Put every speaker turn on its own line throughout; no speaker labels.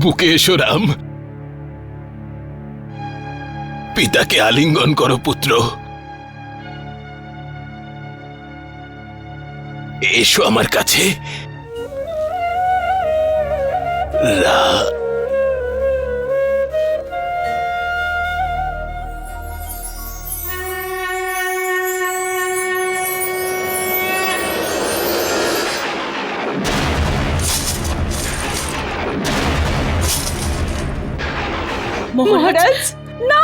বুকে এসো রাম, পিতাকে আলিঙ্গন করো পুত্র। এসো আমার কাছে।
মহারাজ না,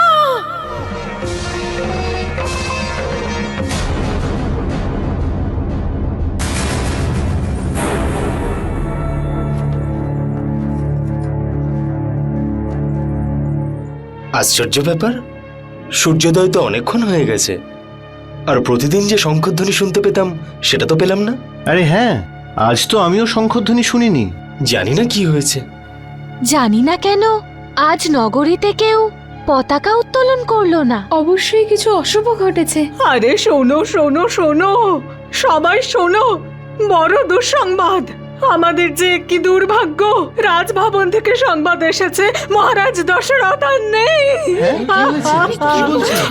আশ্চর্য ব্যাপার, সূর্যোদয় তো অনেকক্ষণ হয়ে গেছে, আর প্রতিদিন যে শঙ্খধ্বনি শুনতে পেতাম সেটা তো পেলাম না।
আরে হ্যাঁ, আজ তো আমিও শঙ্খধ্বনি শুনিনি।
জানি না কি হয়েছে।
জানি না কেন আজ নগরীতে কেউ পতাকা উত্তোলন করলো না।
অবশ্যই কিছু অশুভ ঘটেছে। আরে শোনো শোনো শোনো, সবাই শোনো, বড় দুঃসংবাদ। আমাদের যে কি দুর্ভাগ্য, রাজভবন থেকে সংবাদ এসেছে মহারাজ দশরথ আর নেই।
কি বলছেন?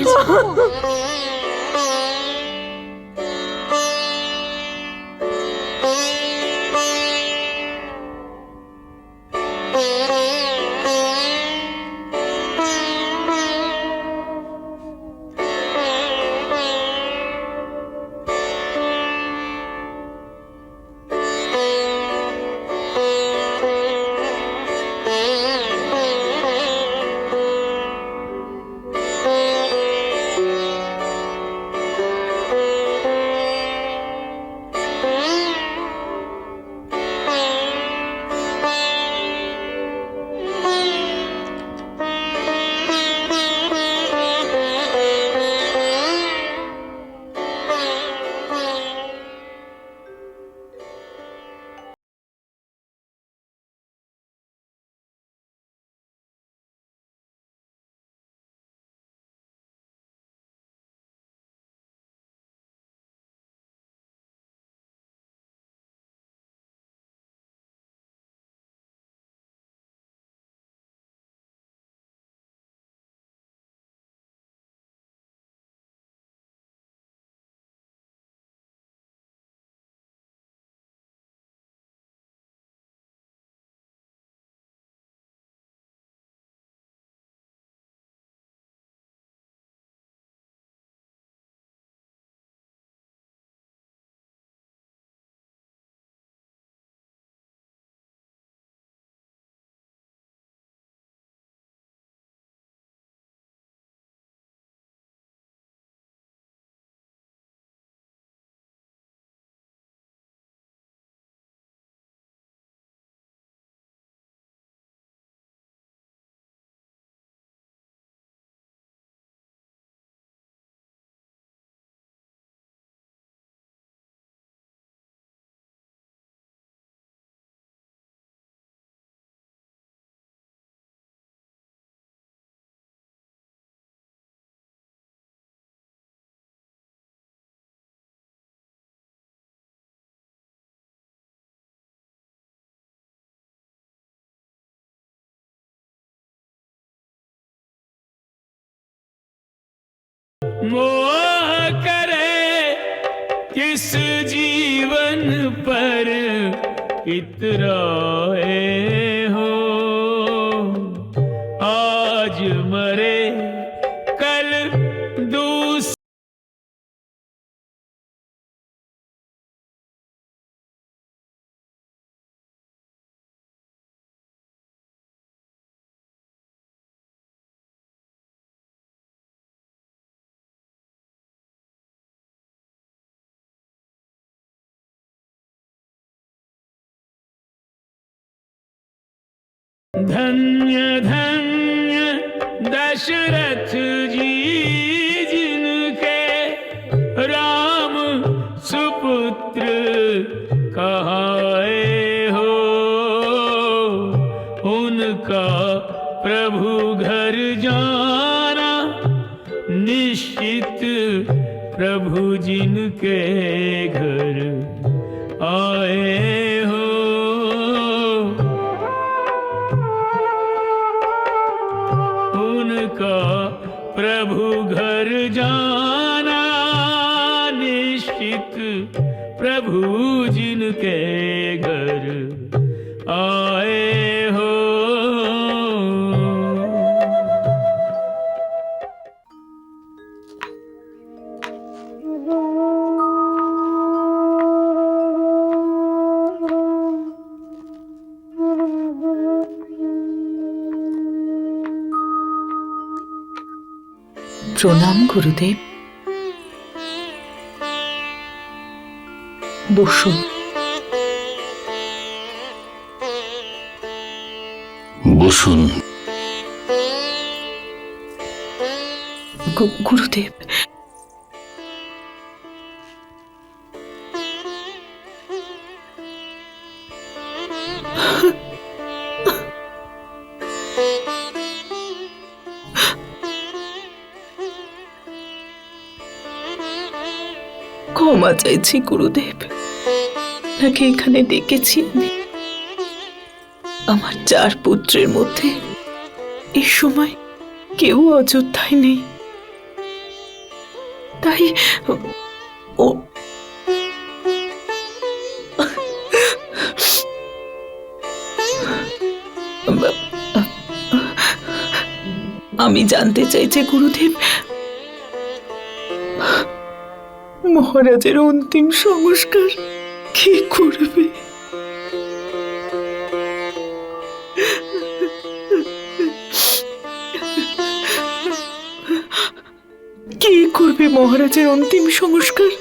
मोह करे किस जीवन पर इतराए हो, आज मरे कल दूसरे। धन्य धन्य दशरथ जी जिनके राम सुपुत्र कहाए हो, उनका प्रभु घर जाना निश्चित प्रभु जिनके घर आए हो उनका प्रभु घर जाना निश्चित प्रभु जिनके घर आए हो।
প্রণাম গুরুদেব। বসুন।
বসুন।
গুরুদেব, ক্ষমা চাইছি গুরুদেব, তাকে এখানে ডেকেছি আমি। আমার 4 পুত্রের মধ্যে এই সময় কেউ অযোধ্যায় নেই, তাই ও আমি জানতে চাইছি গুরুদেব, মহারাজের অন্তিম সংস্কার কি করবে? কি করবে মহারাজের অন্তিম সংস্কার?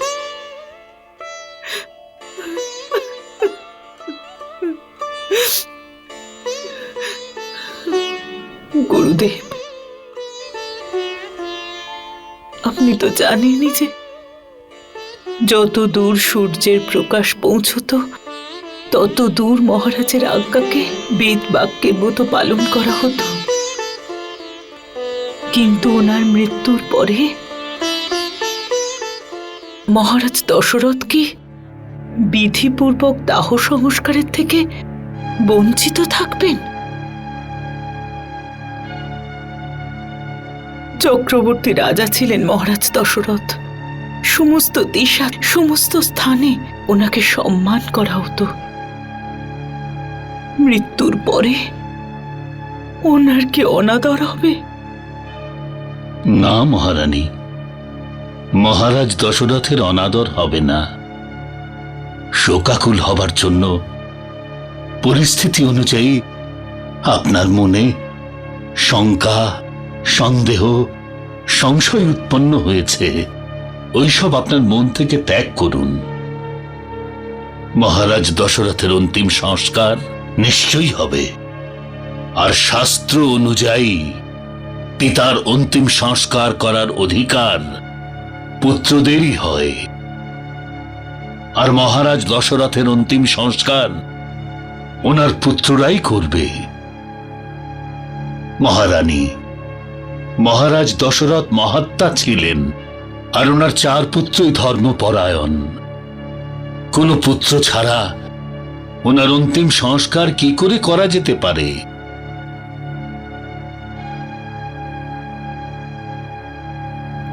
গুরুদেব, আপনি তো জানেনই যে যত দূর সূর্যের প্রকাশ পৌঁছত তত দূর মহারাজের আজ্ঞাকে বেদ বাক্যের মতো পালন করা হতো। কিন্তু ওনার মৃত্যুর পরে মহারাজ দশরথ কি বিধিপূর্বক দাহ সংস্কারের থেকে বঞ্চিত থাকবেন? চক্রবর্তী রাজা ছিলেন মহারাজ দশরথ। সমস্ত দিশা, সমস্ত স্থানে ওনাকে সম্মান করা হতো। মৃত্যুর পরে ওনার কি অনাদর হবে?
না মহারানী, মহারাজ দশরথের অনাদর হবে না। শোকাকুল হবার জন্য পরিস্থিতি অনুযায়ী আপনার মনে শঙ্কা, সন্দেহ, সংশয় উৎপন্ন হয়েছে। ওইসব আপনার মন থেকে ত্যাগ করুন। মহারাজ দশরথের অন্তিম সংস্কার নিশ্চয়ই হবে, আর শাস্ত্র অনুযায়ী পিতার অন্তিম সংস্কার করার অধিকার পুত্রদেরই হয়। আর মহারাজ দশরথের অন্তিম সংস্কার ওনার পুত্ররাই করবে। মহারানী, মহারাজ দশরথ মহাত্মা ছিলেন, আর ওনার 4 পুত্রই ধর্মপরায়ণ। কোন পুত্র ছাড়া ওনার অন্তিম সংস্কার কি করে করা যেতে পারে?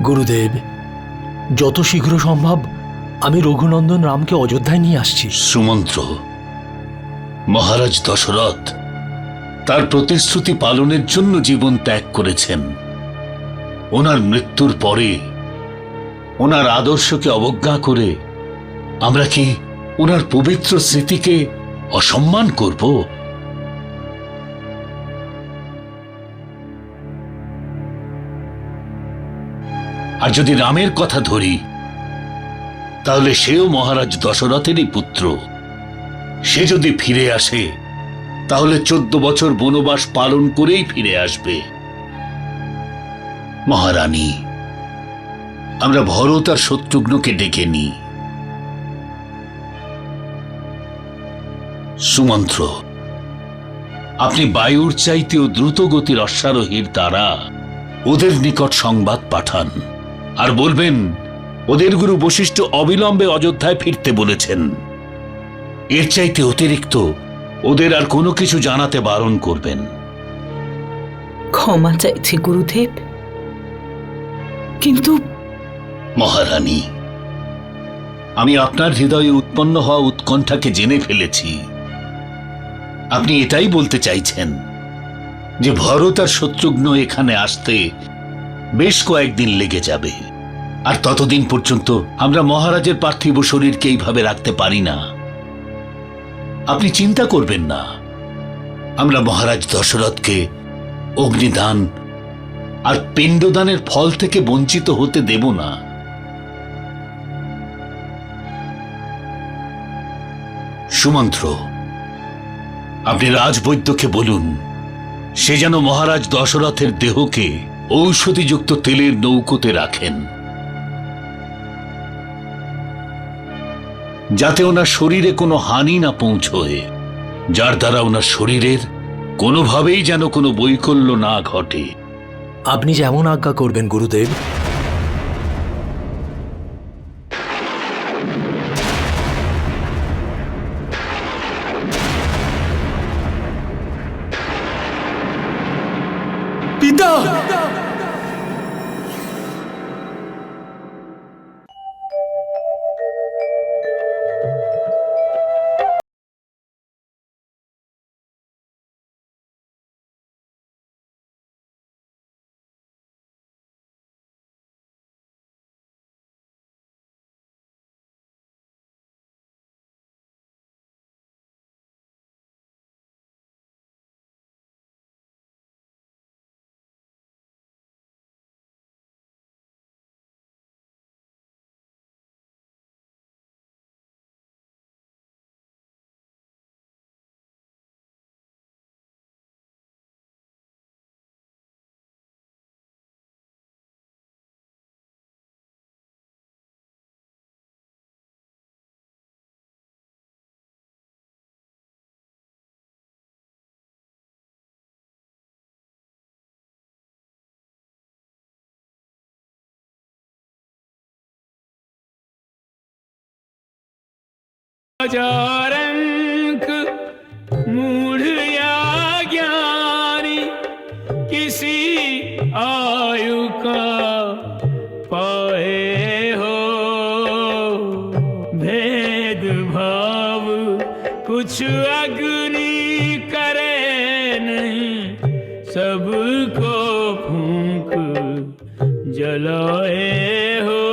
গুরুদেব, যত শীঘ্র সম্ভব আমি রঘুনন্দন রামকে অযোধ্যায় নিয়ে আসছি।
সুমন্ত্র, মহারাজ দশরথ তার প্রতিশ্রুতি পালনের জন্য জীবন ত্যাগ করেছেন। ওনার মৃত্যুর পরে ওনার আদর্শকে অবজ্ঞা করে আমরা কি ওনার পবিত্র স্মৃতিকে অসম্মান করব? আর যদি রামের কথা ধরি, তাহলে সেও মহারাজ দশরথেরই পুত্র। সে যদি ফিরে আসে তাহলে 14 বছর বনবাস পালন করেই ফিরে আসবে। মহারানী, আমরা ভরত আর শত্রুঘ্নকে ডেকে নিই। সুমন্ত্র, আপনি বায়ুর চাইতেও দ্রুত গতির অশ্বারোহীর দ্বারা ওদের নিকট সংবাদ পাঠান আর বলবেন ওদের গুরু বশিষ্ঠ অবিলম্বে অযোধ্যায় ফিরতে বলেছেন। এর চাইতে অতিরিক্ত ওদের আর কোনো কিছু জানাতে বারণ করবেন।
ক্ষমা চাইছি গুরুদেব, কিন্তু
মহারানী, আমি আপনার হৃদয়ে উৎপন্ন হওয়া উৎকণ্ঠাকে জেনে ফেলেছি। আপনি এটাই বলতে চাইছেন যে ভরত আর শত্রুঘ্ন এখানে আসতে বেশ কয়েকদিন লেগে যাবে, আর ততদিন পর্যন্ত আমরা মহারাজের পার্থিব শরীরকে এইভাবে রাখতে পারি না। আপনি চিন্তা করবেন না, আমরা মহারাজ দশরথকে অগ্নিদান আর পিণ্ডদানের ফল থেকে বঞ্চিত হতে দেব না। সুমন্ত্র, আপনি রাজবৈদ্যকে বলুন সে যেন মহারাজ দশরথের দেহকে ঔষধিযুক্ত তেলের নৌকোতে রাখেন, যাতে ওনার শরীরে কোনো হানি না পৌঁছয়, যার দ্বারা ওনার শরীরের কোনোভাবেই যেন কোনো বৈকল্য না ঘটে।
আপনি যেমন আজ্ঞা করবেন গুরুদেব। পিতা!
हजारंक मूढ़ या ज्ञानी किसी आयु का पाए हो, भेद भाव कुछ अग्नि करे नहीं, सबको फूंक जलाए हो।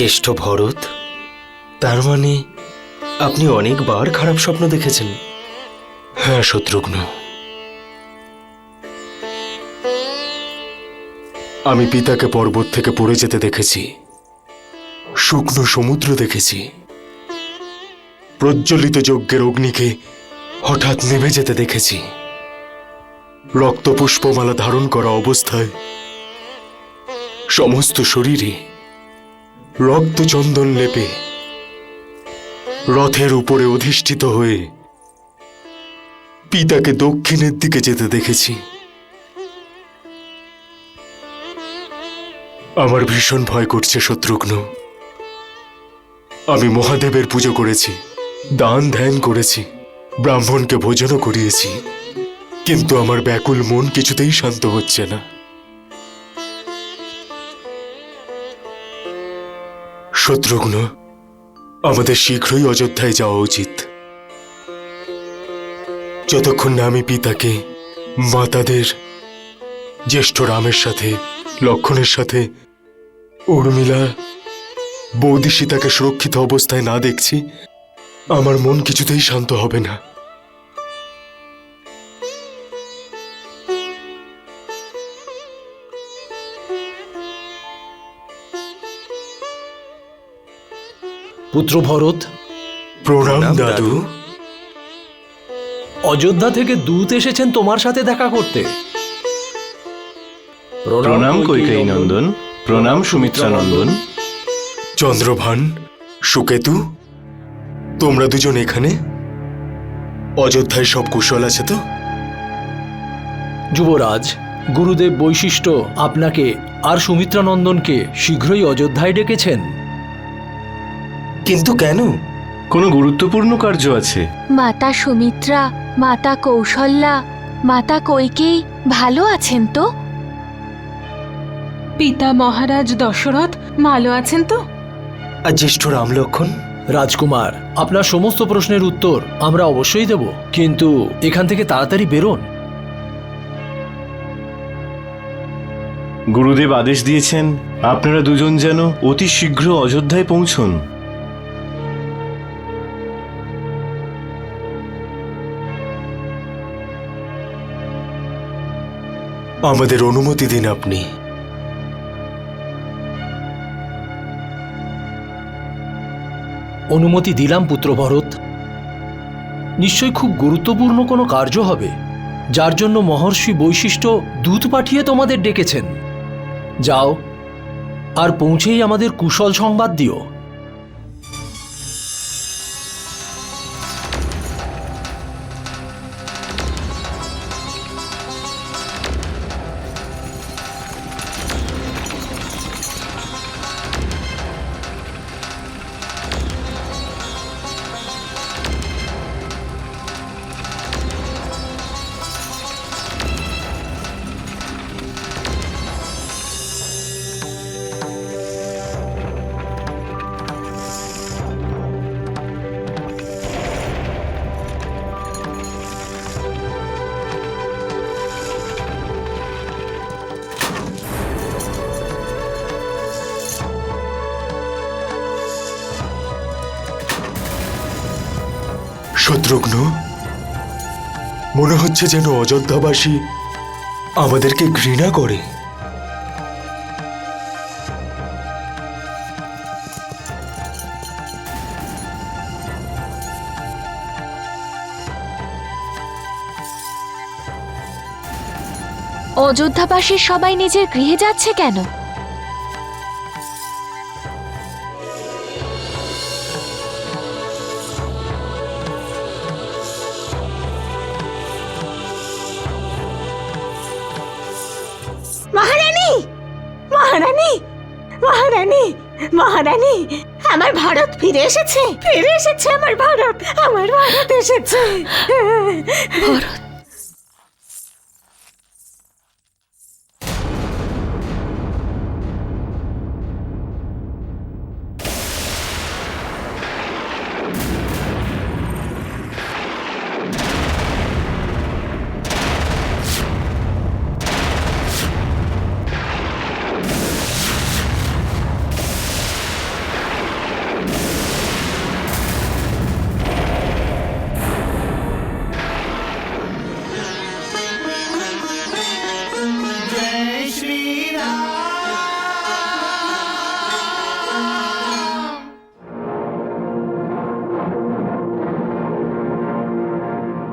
জ্যেষ্ঠ ভরত, তার মানে আপনি অনেকবার খারাপ স্বপ্ন দেখেছেন? হ্যাঁ শত্রুঘ্ন, আমি পিতাকে পর্বত থেকে পড়ে যেতে দেখেছি, শুকনো সমুদ্র দেখেছি, প্রজ্বলিত যজ্ঞের অগ্নিকে হঠাৎ নেভে যেতে দেখেছি, রক্ত পুষ্পমালা ধারণ করা অবস্থায় সমস্ত শরীরে রক্তচন্দন লেপে রথের উপরে অধিষ্ঠিত হয়ে পিতাকে দক্ষিণের দিকে যেতে দেখেছি। আমার ভীষণ ভয় করছে শত্রুঘ্ন। আমি মহাদেবের পুজো করেছি, দান ধ্যান করেছি, ব্রাহ্মণকে ভোজনও করিয়েছি, কিন্তু আমার ব্যাকুল মন কিছুতেই শান্ত হচ্ছে না। শত্রুঘ্ন, আমাদের শীঘ্রই অযোধ্যায় যাওয়া উচিত। যতক্ষণ না আমি পিতাকে মাতাদের জ্যেষ্ঠ রামের সাথে, লক্ষণের সাথে, উর্মিলা, বৌদি সীতাকে সুরক্ষিত অবস্থায় না দেখছি, আমার মন কিছুতেই শান্ত হবে না।
পুত্র ভরত,
প্রণাম দাদু।
অযোধ্যা থেকে দূত এসেছেন তোমার সাথে দেখা করতে।
প্রণাম কৈকেয়ী নন্দন, প্রণাম সুমিত্রা নন্দন।
চন্দ্রভান, সুকেতু, তোমরা দুজন এখানে? অযোধ্যায় সব কুশল আছে তো?
যুবরাজ, গুরুদেব বৈশিষ্ট্য আপনাকে আর সুমিত্রা নন্দনকে শীঘ্রই অযোধ্যায় ডেকেছেন।
কিন্তু কেন?
কোনো গুরুত্বপূর্ণ কার্য আছে।
মাতা সুমিত্রা, মাতা কৌশল্যা, মাতা কৈকেয়ী ভালো আছেন তো?
পিতা মহারাজ দশরথ ভালো আছেন তো?
আর জ্যেষ্ঠ রাম লক্ষণ?
রাজকুমার, আপনার সমস্ত প্রশ্নের উত্তর আমরা অবশ্যই দেব, কিন্তু এখান থেকে তাড়াতাড়ি বেরোন।
গুরুদেব আদেশ দিয়েছেন আপনারা দুজন যেন অতি শীঘ্র অযোধ্যায় পৌঁছন।
আমাদের অনুমতি দিন আপনি।
অনুমতি দিলাম পুত্র ভরত। নিশ্চয় খুব গুরুত্বপূর্ণ কোনো কার্য হবে, যার জন্য মহর্ষি বৈশিষ্ট্য দূত পাঠিয়ে তোমাদের ডেকেছেন। যাও, আর পৌঁছেই আমাদের কুশল সংবাদ দিও।
শত্রুঘ্ন, মনে হচ্ছে যেন অযোধ্যাবাসী আমাদেরকে ঘৃণা করে।
অযোধ্যাবাসীর সবাই নিজের গৃহে যাচ্ছে কেন?
মহারানী, মহারানী, মহারানী, মহারানী, আমার ভারত ফিরে এসেছে, ফিরে এসেছে আমার ভারত, আমার ভারত এসেছে।
ভরত,